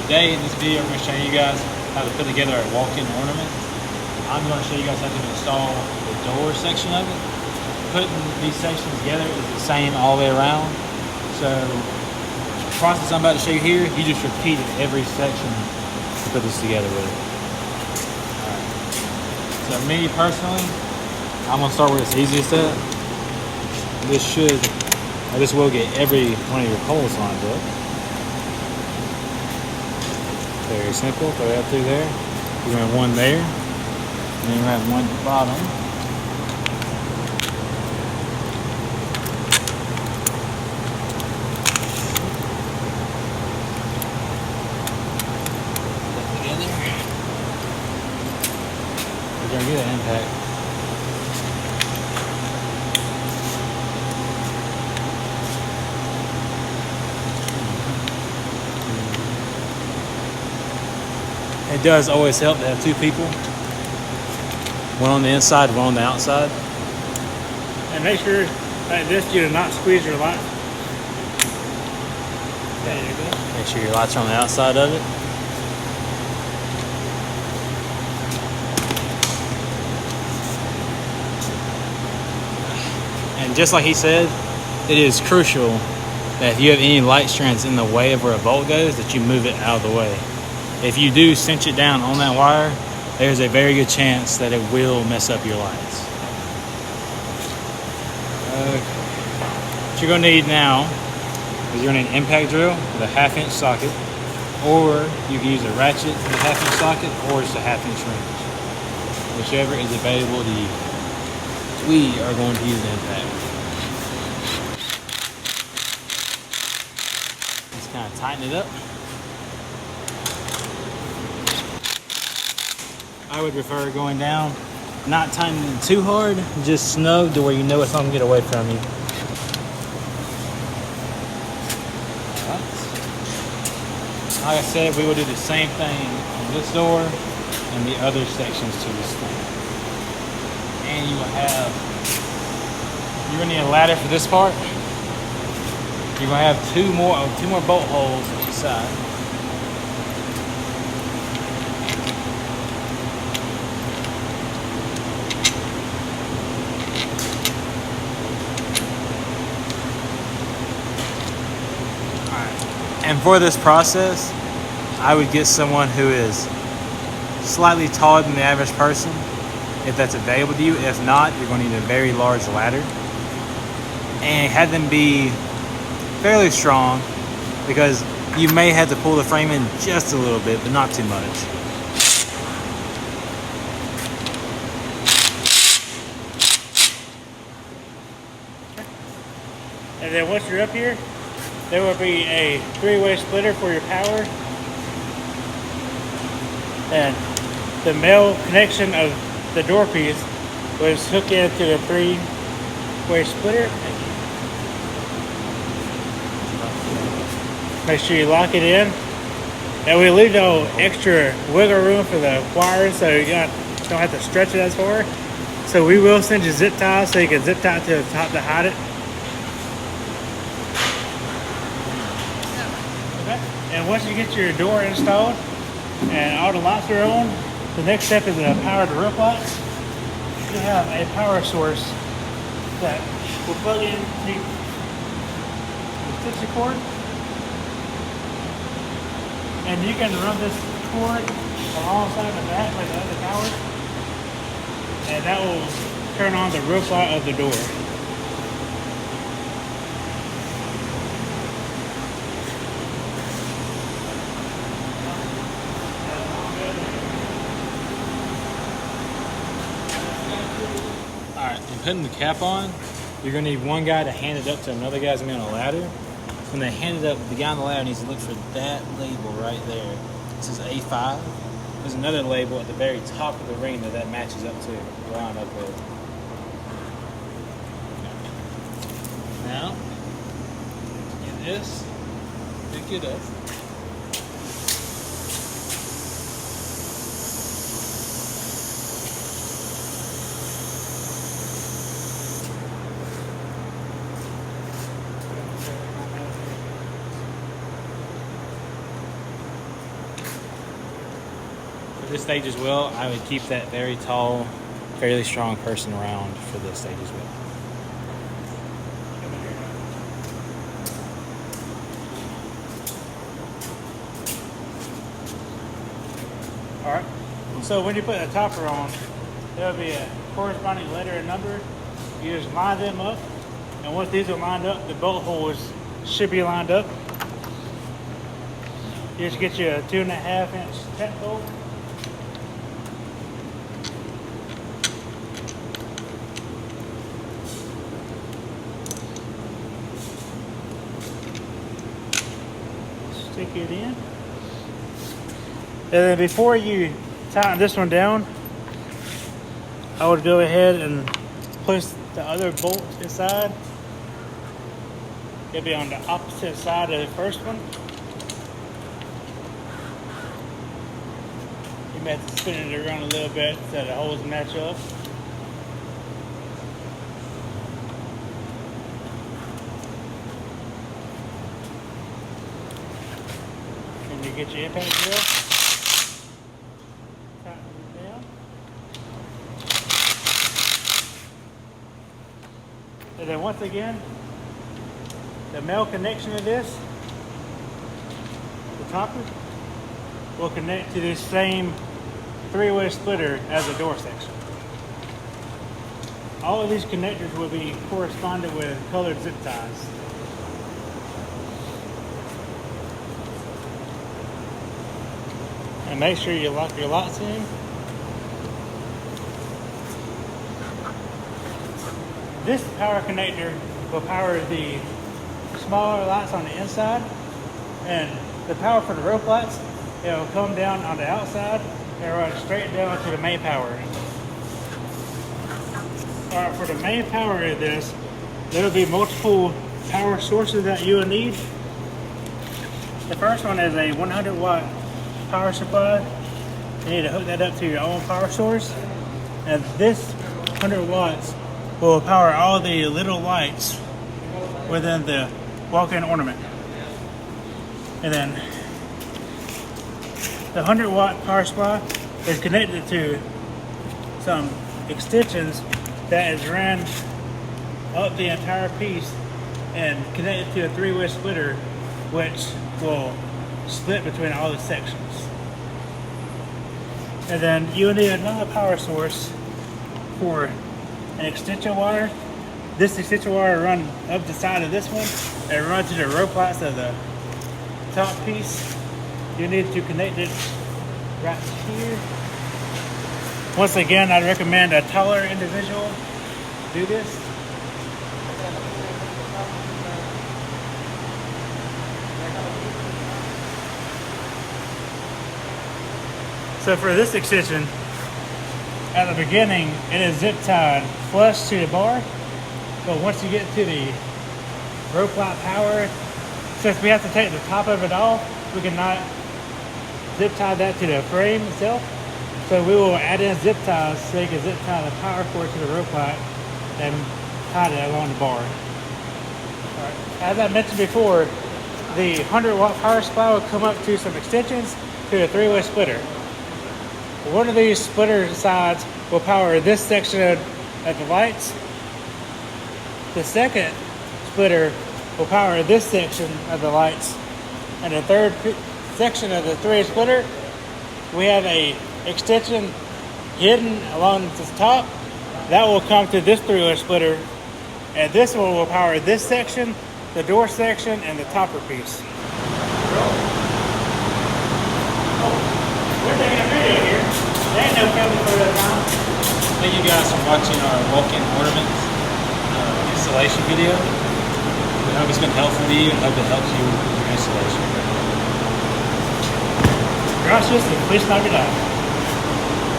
Today in this video, I'm going to show you guys how to put together a walk-in ornament. I'm going to show you guys how to install the door section of it. Putting these sections together is the same all the way around. So the process I'm about to show you here, you just repeat it every section to put this together with it. Alright. So me personally, I'm going to start with its easiest step. This will get every one of your poles lined up. Very simple, throw that through there. You're going to have one there, and then you're going to have one at the bottom. Put that together. We're going to get an impact. It does always help to have two people, one on the inside, one on the outside. And make sure like this, you do not squeeze your light. There you go. Make sure your lights are on the outside of it. And just like he said, it is crucial that if you have any light strands in the way of where a bolt goes, that you move it out of the way. If you do cinch it down on that wire, there's a very good chance that it will mess up your lights. Okay. What you're going to need now is you're going to need an impact drill with a 1/2-inch socket, or you can use a ratchet with a 1/2-inch socket, or just a 1/2-inch wrench, whichever is available to you. We are going to use the impact. Just kind of tighten it up. I would prefer going down, not tightening it too hard, just snug to where you know it's not going to get away from you. Alright. Like I said, we will do the same thing on this door and the other sections to this thing. And you will have, you're going to need a ladder for this part. You're going to have two more bolt holes on each side. And for this process, I would get someone who is slightly taller than the average person, if that's available to you. If not, you're going to need a very large ladder. And have them be fairly strong, because you may have to pull the frame in just a little bit, but not too much. And then once you're up here, there will be a 3-way splitter for your power. And the male connection of the door piece was hooked into the 3-way splitter. Make sure you lock it in. And we leave no extra wiggle room for the wires, so you don't have to stretch it as far. So we will send you zip ties so you can zip tie to the top to hide it. And once you get your door installed and all the lights are on, the next step is to power the roof lights. You have a power source that will plug in the extension cord, and you can run this cord alongside the back like the other towers, and that will turn on the roof light of the door. Alright, and putting the cap on, you're going to need one guy to hand it up to another guy's going to be on a ladder. When they hand it up, the guy on the ladder needs to look for that label right there. This is A5. There's another label at the very top of the ring that matches up to, line up with. Now, in this, pick it up. this stage as well, I would keep that very tall, fairly strong person around for this stage as well. All right. So when you put the topper on, there'll be a corresponding letter and number. You just line them up, and once these are lined up, the bolt holes should be lined up. You just get you a 2.5-inch tent bolt. Stick it in. And then before you tighten this one down, I would go ahead and push the other bolt inside. It'll be on the opposite side of the first one. You may have to spin it around a little bit so the holes match up. And you get your impact drill. And then once again, the male connection of this, the topper, will connect to this same 3-way splitter as the door section. All of these connectors will be corresponded with colored zip ties. And make sure you lock your lights in. This power connector will power the smaller lights on the inside, and the power for the rope lights, it will come down on the outside and run straight down to the main power. Alright, for the main power of this, there will be multiple power sources that you will need. The first one is a 100-watt power supply. You need to hook that up to your own power source, and this 100 watts will power all the little lights within the walk-in ornament. And then the 100-watt power supply is connected to some extensions that is ran up the entire piece and connected to a 3-way splitter, which will split between all the sections. And then you'll need another power source for an extension wire. This extension wire runs up the side of this one and runs to the rope lights of the top piece. You need to connect it right here. Once again, I'd recommend a taller individual do this. So for this extension, at the beginning, it is zip tied flush to the bar, but once you get to the rope light power, since we have to take the top of it off, we cannot zip tie that to the frame itself. So we will add in zip ties so you can zip tie the power cord to the rope light and tie it along the bar. Right. As I mentioned before, the 100-watt power supply will come up to some extensions to a 3-way splitter. One of these splitter sides will power this section of the lights. The second splitter will power this section of the lights. And the third section of the 3-way splitter, we have a extension hidden along the top. That will come to this 3-way splitter. And this one will power this section, the door section, and the topper piece. We're taking a video here. There ain't no family photo time. Thank you guys for watching our walk-in ornament installation video. We hope it's been helpful to you and hope it helps you with your installation. Gracias y feliz Navidad.